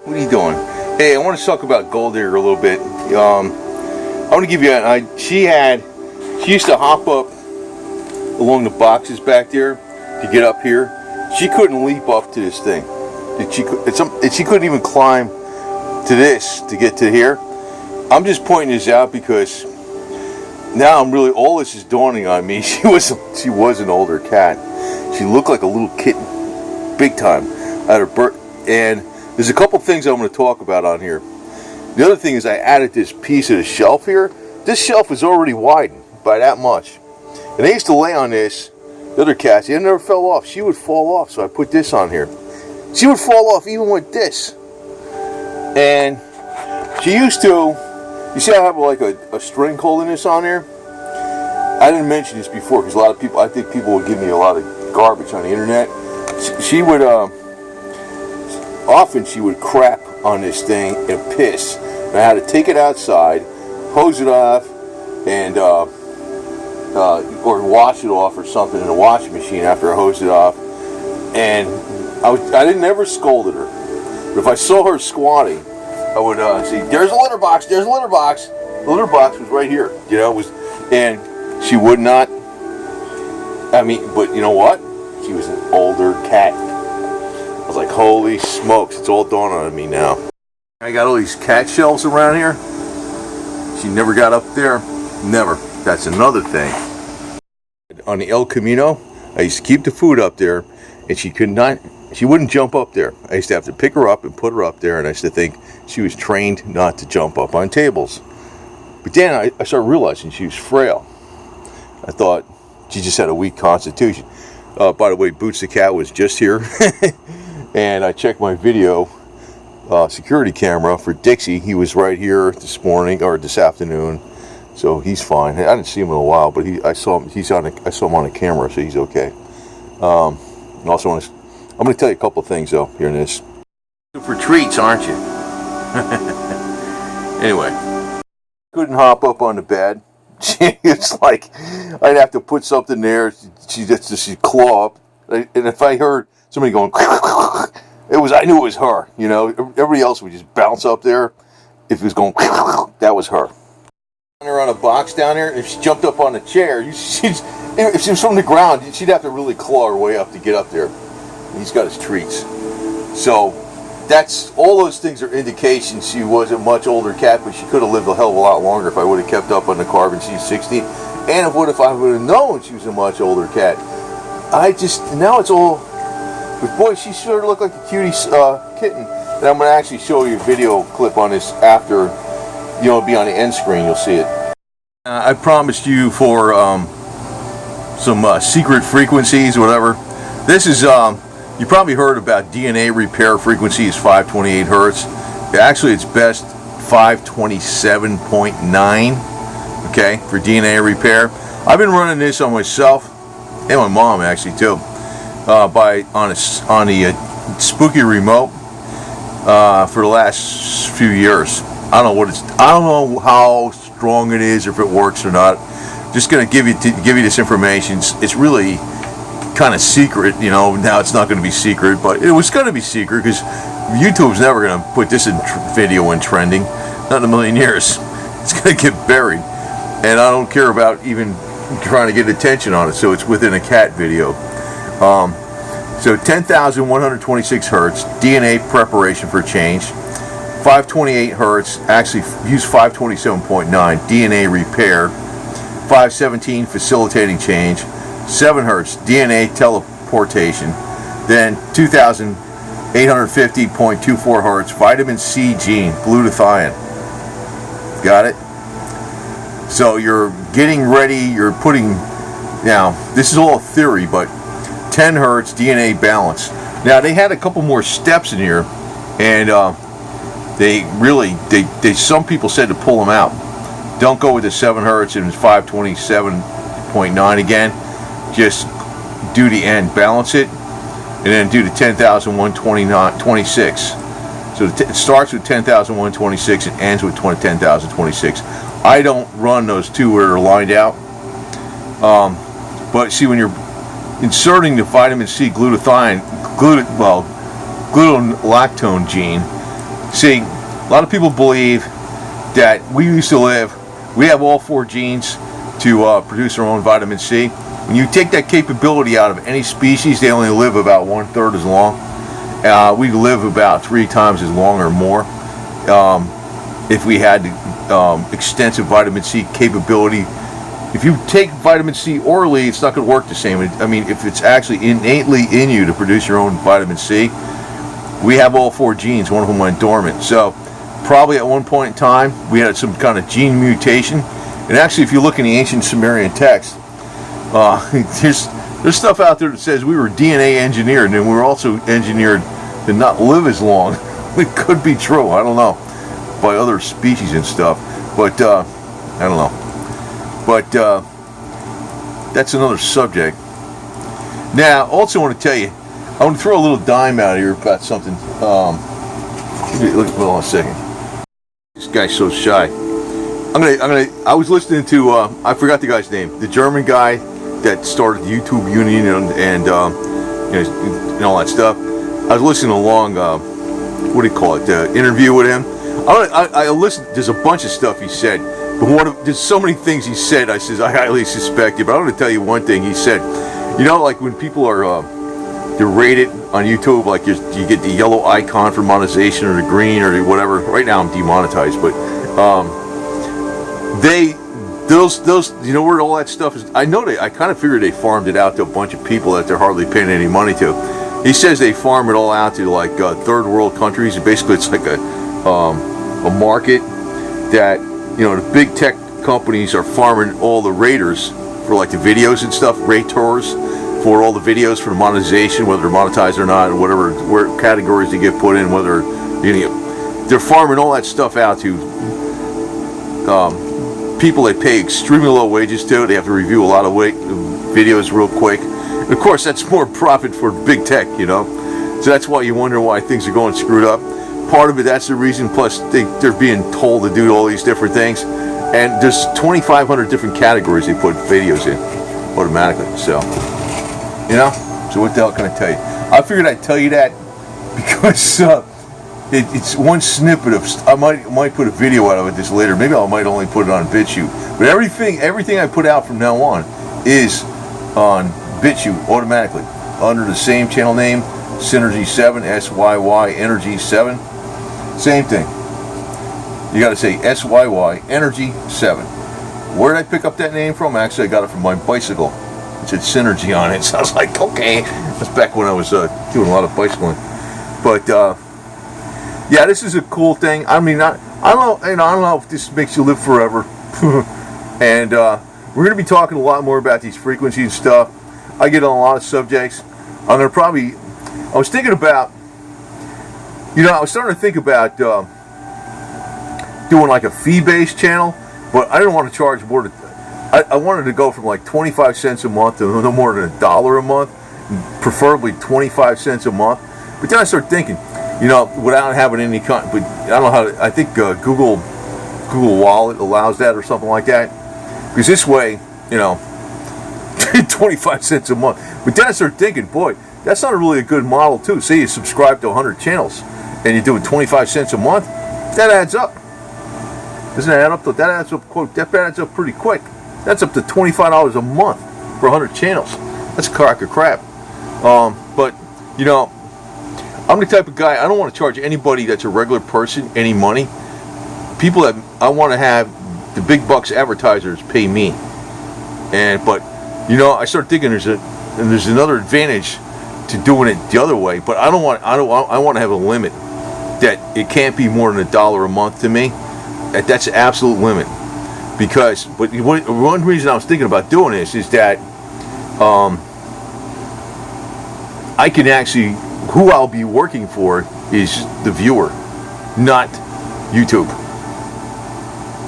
What are you doing? Hey, I want to talk about GoldDigger a little bit. I want to give you an idea. She used to hop up along the boxes back there to get up here. She couldn't leap up to this thing. She couldn't even climb to this to get to here. I'm just pointing this out because now all this is dawning on me. She was an older cat. She looked like a little kitten, big time, at her birth. And there's a couple things I'm going to talk about on here. The other thing is I added this piece of the shelf here. This shelf is already widened by that much. And they used to lay on this. The other cats, they never fell off. She would fall off, so I put this on here. She would fall off even with this. And she used to, you see I have like a string holding this on here? I didn't mention this before because a lot of people, I think people would give me a lot of garbage on the internet. She would, often she would crap on this thing and piss. And I had to take it outside, hose it off, and or wash it off or something in a washing machine after I hosed it off. And I didn't ever scolded her. But if I saw her squatting, I would see, there's a litter box, there's a litter box. The litter box was right here, you know, and she would not, but you know what? She was an older cat. I was like, holy smokes, it's all dawning on me now. I got all these cat shelves around here. She never got up there, never. That's another thing. On the El Camino, I used to keep the food up there, and she wouldn't jump up there. I used to have to pick her up and put her up there, and I used to think she was trained not to jump up on tables. But then I started realizing she was frail. I thought she just had a weak constitution. By the way, Boots the cat was just here, and I checked my video security camera for Dixie. He was right here this morning or this afternoon, so he's fine. I didn't see him in a while, but I saw him. I saw him on the camera, so he's okay. And also, I'm going to tell you a couple of things though here in this. For treats, aren't you? Anyway, couldn't hop up on the bed. It's like I'd have to put something there. She'd claw up, and if I heard somebody going, I knew it was her. You know, everybody else would just bounce up there. If it was going, that was her. Her on a box down there. If she jumped up on a chair, if she was from the ground, she'd have to really claw her way up to get up there. And he's got his treats. So all those things are indications she was a much older cat, but she could have lived a hell of a lot longer if I would have kept up on the carbon. She's 60. And if I would have known she was a much older cat. Now it's all, but boy, she sure looked like a cutie kitten. And I'm going to actually show you a video clip on this after, it'll be on the end screen, you'll see it. I promised you for some secret frequencies, whatever. This is, you probably heard about DNA repair frequency is 528 hertz. Actually, it's best 527.9, okay, for DNA repair. I've been running this on myself and my mom actually too, on the spooky remote for the last few years. I don't know how strong it is, or if it works or not. Just gonna give you this information. It's really kind of secret, now it's not going to be secret, but it was going to be secret because YouTube's never going to put this video in trending, not in a million years. It's going to get buried, and I don't care about even trying to get attention on it, so it's within a cat video. So 10,126 hertz DNA preparation for change, 528 hertz, actually use 527.9 DNA repair, 517 facilitating change, 7 hertz DNA teleportation, then 2,850.24 hertz vitamin C gene, glutathione. Got it? So you're getting ready, now this is all theory, but 10 hertz DNA balance. Now they had a couple more steps in here, and some people said to pull them out. Don't go with the 7 hertz and 527.9 again. Just do the end, balance it, and then do the 10,126. So it starts with 10,126 and ends with 10,026. I don't run those two where they're lined out. But see, when you're inserting the vitamin C glutathione, glutathione gene, See, a lot of people believe that we have all 4 genes to produce our own vitamin C. When you take that capability out of any species, they only live about 1/3 as long. We live about 3 times as long or more if we had extensive vitamin C capability. If you take vitamin C orally, it's not going to work the same. I mean, if it's actually innately in you to produce your own vitamin C, we have all 4 genes, one of them went dormant. So probably at one point in time, we had some kind of gene mutation. And actually, if you look in the ancient Sumerian text, there's stuff out there that says we were DNA engineered, and we were also engineered to not live as long. It could be true, I don't know, by other species and stuff. But I don't know. But that's another subject. Now, also want to tell you, I want to throw a little dime out here about something. Hold on a second. This guy's so shy. I was listening to I forgot the guy's name, the German guy that started the YouTube Union and all that stuff. I was listening along. What do you call it? Interview with him. I listened. There's a bunch of stuff he said, but there's so many things he said. I highly suspect it. But I'm going to tell you one thing he said. You know, like when people are they're rated on YouTube, like you get the yellow icon for monetization or the green or whatever. Right now I'm demonetized, but those you know where all that stuff is. I kind of figured they farmed it out to a bunch of people that they're hardly paying any money to. He says they farm it all out to like third world countries. Basically, it's like a market that, you know, the big tech companies are farming all the raters for like the videos and stuff, raters for all the videos for the monetization, whether they're monetized or not, or where categories they get put in, whether they're farming all that stuff out to people they pay extremely low wages to. They have to review a lot of videos real quick. And of course, that's more profit for big tech, you know. So that's why you wonder why things are going screwed up. Part of it, that's the reason. Plus, they're being told to do all these different things. And there's 2,500 different categories they put videos in automatically. So, you know. So what the hell can I tell you? I figured I'd tell you that because it's one snippet of. I might put a video out of it this later. Maybe I might only put it on BitChute. But everything I put out from now on is on BitChute automatically under the same channel name, Synergy 7, SYY Energy 7. Same thing. You got to say SYY Energy 7. Where did I pick up that name from? Actually, I got it from my bicycle. It said Synergy on it. So I was like, okay. That's back when I was doing a lot of bicycling. But yeah, this is a cool thing. I mean, I don't know if this makes you live forever. And we're going to be talking a lot more about these frequencies and stuff. I get on a lot of subjects. I was thinking about, I was starting to think about doing like a fee-based channel, but I didn't want to charge more. I wanted to go from like 25 cents a month to no more than $1 a month, preferably 25 cents a month. But then I started thinking, without having any but I don't know how to, I think Google Wallet allows that or something like that. Because this way, 25 cents a month. But then I started thinking, boy, that's not really a good model too. Say you subscribe to 100 channels and you do it 25 cents a month, that adds up. Doesn't that add up? That adds up pretty quick. That's up to $25 a month for 100 channels. That's a crock of crap. But I'm the type of guy, I don't want to charge anybody that's a regular person any money. People that I want to have the big bucks advertisers pay me. But I started thinking there's another advantage to doing it the other way. But I want to have a limit that it can't be more than $1 a month to me. That's the absolute limit. But one reason I was thinking about doing this is that I can actually, who I'll be working for is the viewer, not YouTube.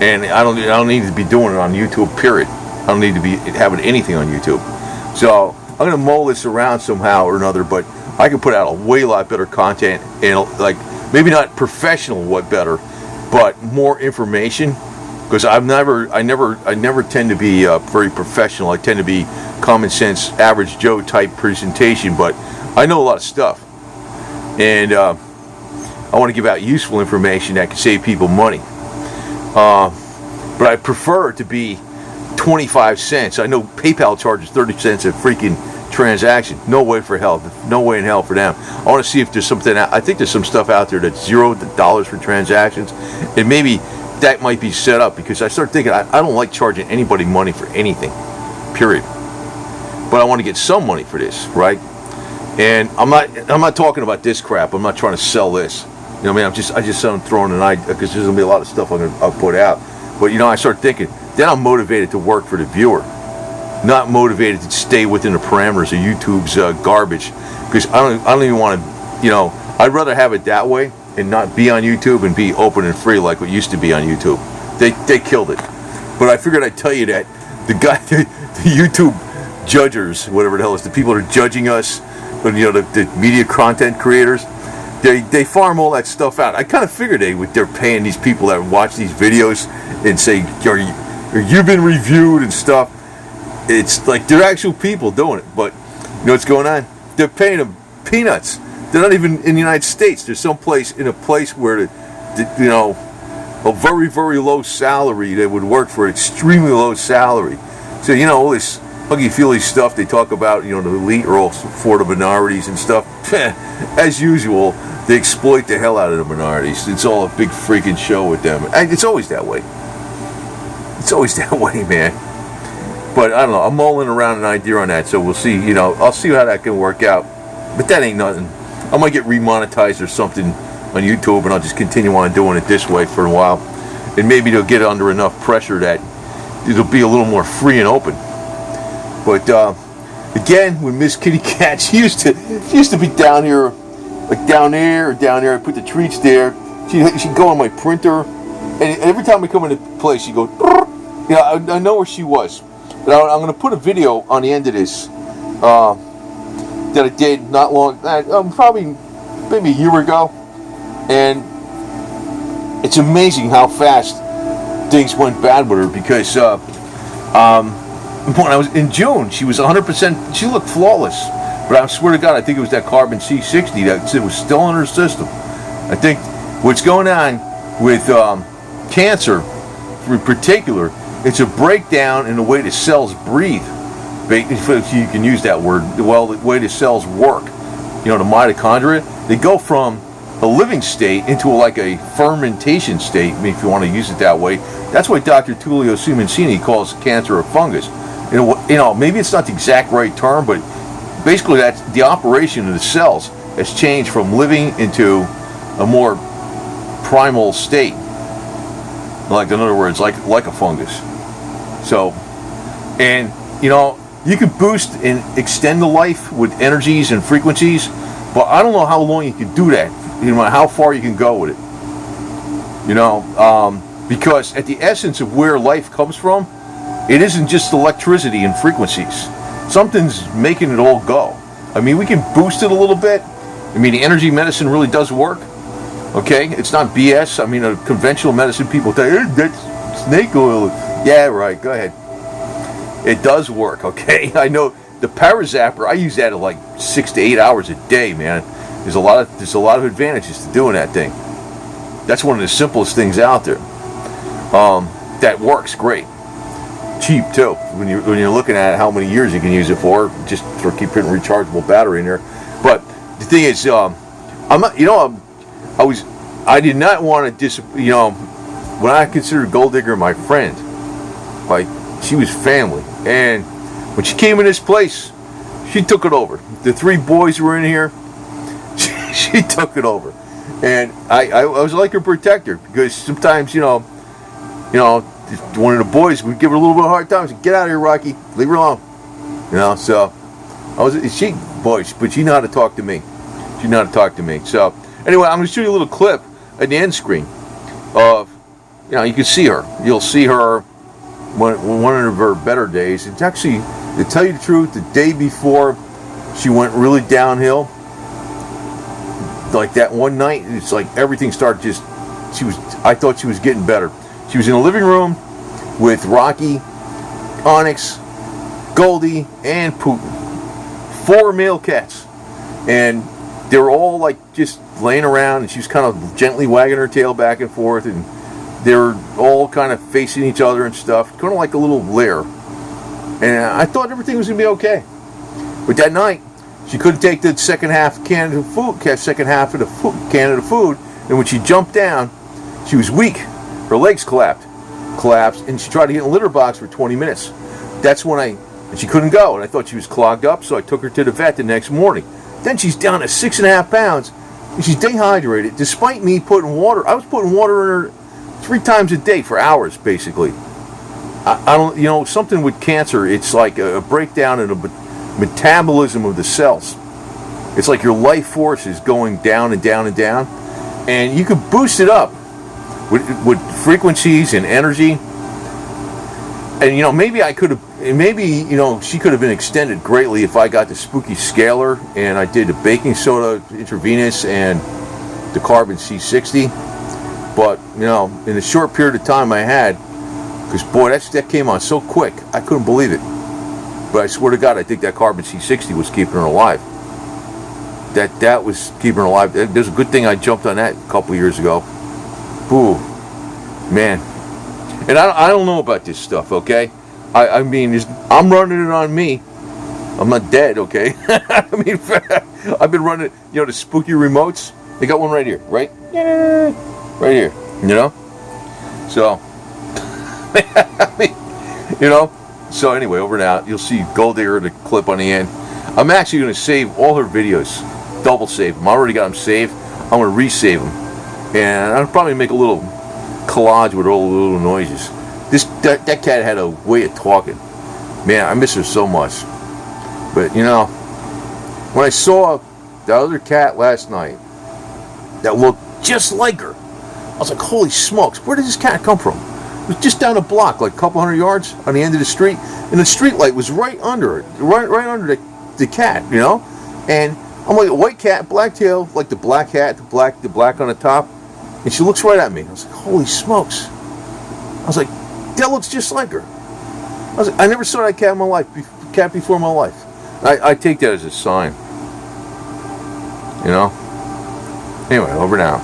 And I don't need to be doing it on YouTube, period. I don't need to be having anything on YouTube. So I'm going to mull this around somehow or another, but I can put out a way lot better content and like maybe not professional better, but more information. Because I never tend to be very professional. I tend to be common sense, average Joe type presentation, but I know a lot of stuff. And I want to give out useful information that can save people money. But I prefer it to be 25 cents. I know PayPal charges 30 cents a freaking transaction. No way for hell. No way in hell for them. I want to see if there's something. I think there's some stuff out there that's $0 for transactions, and maybe that might be set up, because I start thinking I don't like charging anybody money for anything, period. But I want to get some money for this, right? And I'm not talking about this crap. I'm not trying to sell this. You know what I mean? I just throwing an idea, because there's gonna be a lot of stuff I'll put out. But you know, I start thinking, then I'm motivated to work for the viewer, not motivated to stay within the parameters of YouTube's garbage. Because I don't even want to, you know, I'd rather have it that way and not be on YouTube and be open and free like what used to be on YouTube. They killed it. But I figured I'd tell you that the YouTube judgers, whatever the hell is, the people that are judging us, you know, the media content creators, they farm all that stuff out. I kind of figured they're paying these people that watch these videos and say, you've been reviewed and stuff. It's like they're actual people doing it. But you know what's going on? They're paying them peanuts. They're not even in the United States. There's some place in a place where, you know, a very, very low salary, they would work for an extremely low salary. So, you know, all this huggy-feely stuff they talk about, you know, the elite are all for the minorities and stuff. As usual, they exploit the hell out of the minorities. It's all a big freaking show with them. And it's always that way. It's always that way, man. But I don't know. I'm mulling around an idea on that, so we'll see. You know, I'll see how that can work out. But that ain't nothing. I might get remonetized or something on YouTube, and I'll just continue on doing it this way for a while. And maybe they'll get under enough pressure that it'll be a little more free and open. But again, with Miss Kitty Cat, she used to be down here, like down there or down there. I put the treats there. She'd go on my printer, and every time I come into place, she'd go. You know, I know where she was, but I'm going to put a video on the end of this that I did not long, probably maybe a year ago, and it's amazing how fast things went bad with her, because when I was in June, she was 100%. She looked flawless, but I swear to God, I think it was that carbon C60 that it was still in her system. I think what's going on with cancer, in particular, it's a breakdown in the way the cells breathe. If you can use that word, well, the way the cells work. You know, the mitochondria, they go from a living state into like a fermentation state, if you want to use it that way. That's why Dr. Tullio Simoncini calls cancer a fungus. You know, maybe it's not the exact right term, but basically that's the operation of the cells has changed from living into a more primal state. Like, in other words, like a fungus. So, and you know, you can boost and extend the life with energies and frequencies, but I don't know how long you can do that. You know, how far you can go with it. You know, because at the essence of where life comes from, it isn't just electricity and frequencies. Something's making it all go. I mean, we can boost it a little bit. I mean, the energy medicine really does work. Okay, it's not BS. I mean, a conventional medicine people tell you, that's snake oil. Yeah, right, go ahead. It does work, okay? I know the Parazapper, I use that at like 6 to 8 hours a day, man. There's a lot of advantages to doing that thing. That's one of the simplest things out there. That works great. Cheap too. When you're looking at how many years you can use it for, just for keep putting a rechargeable battery in there. But the thing is, I'm not, you know, I did not want to you know, when I considered GoldDigger my friend, like, she was family, and when she came in this place, she took it over. The 3 boys were in here. She took it over, and I was like her protector, because sometimes, you know, one of the boys would give her a little bit of a hard time. Say, "Get out of here, Rocky. Leave her alone." You know, so but she knew how to talk to me. She knew how to talk to me. So anyway, I'm going to show you a little clip at the end screen of, you know, you can see her. You'll see her one of her better days. It's actually, to tell you the truth, the day before she went really downhill. Like that one night, it's like everything started just. I thought she was getting better. She was in the living room with Rocky, Onyx, Goldie, and Putin. 4 male cats. And they were all like just laying around, and she was kind of gently wagging her tail back and forth, and they were all kind of facing each other and stuff, kind of like a little lair. And I thought everything was gonna be okay. But that night, she couldn't take the second half of the can of the food, and when she jumped down, she was weak. Her legs collapsed, and she tried to get in the litter box for 20 minutes. That's when she couldn't go, and I thought she was clogged up, so I took her to the vet the next morning. Then she's down to 6.5 pounds, and she's dehydrated. Despite me putting water, I was putting water in her 3 times a day for hours, basically. I don't, something with cancer, it's like a breakdown in the metabolism of the cells. It's like your life force is going down and down and down, and you could boost it up with frequencies and energy. And maybe I could have, she could have been extended greatly if I got the spooky scalar and I did the baking soda intravenous and the carbon C60. But in the short period of time I had, because boy, that came on so quick, I couldn't believe it. But I swear to God, I think that carbon C60 was keeping her alive. That was keeping her alive. There's a good thing I jumped on that a couple years ago. Ooh, man. And I don't know about this stuff, okay? I mean, I'm running it on me. I'm not dead, okay? I mean, I've been running, the spooky remotes. They got one right here, right? Right here, So, I mean, So anyway, over and out. You'll see GoldDigger, the clip on the end. I'm actually going to save all her videos. Double save them. I already got them saved. I'm going to resave them. And I'll probably make a little collage with all the little noises. That cat had a way of talking. Man, I miss her so much. But, when I saw the other cat last night that looked just like her, I was like, holy smokes, where did this cat come from? It was just down a block, like a couple hundred yards on the end of the street, and the street light was right under it, right under the cat, And I'm like, a white cat, black tail, like the black hat, the black on the top, and she looks right at me. I was like, holy smokes! I was like, that looks just like her. I was like, I never saw that cat in my life, before in my life. I take that as a sign, Anyway, over now.